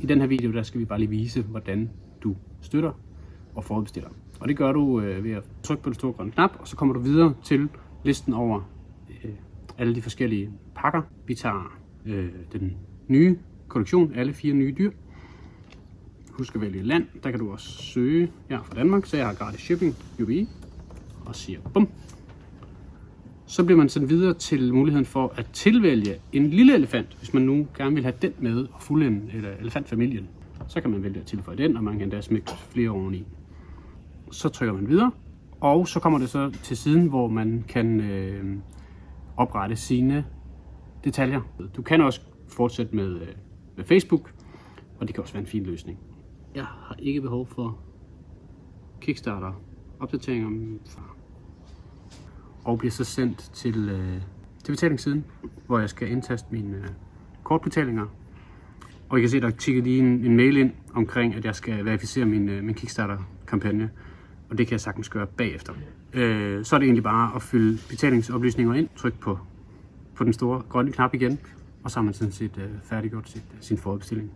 I den her video der skal vi bare lige vise, hvordan du støtter og forudbestiller. Og det gør du ved at trykke på den store grønne knap, og så kommer du videre til listen over alle de forskellige pakker. Vi tager den nye kollektion, alle 4 nye dyr. Husk at vælge land, der kan du også søge her fra Danmark, så jeg har gratis shipping, UVI, og siger bum. Så bliver man sendt videre til muligheden for at tilvælge en lille elefant, hvis man nu gerne vil have den med og fuldende elefantfamilien. Så kan man vælge at tilføje den, og man kan da smække flere oveni. Så trykker man videre, og så kommer det så til siden, hvor man kan oprette sine detaljer. Du kan også fortsætte med Facebook, og det kan også være en fin løsning. Jeg har ikke behov for Kickstarter opdateringer og bliver så sendt til betalingssiden, hvor jeg skal indtaste mine kortbetalinger. Og I kan se, der tikker lige en mail ind omkring, at jeg skal verificere min Kickstarter-kampagne. Og det kan jeg sagtens gøre bagefter. Så er det egentlig bare at fylde betalingsoplysninger ind, tryk på den store grønne knap igen, og så har man sådan set færdiggjort sin forudbestilling.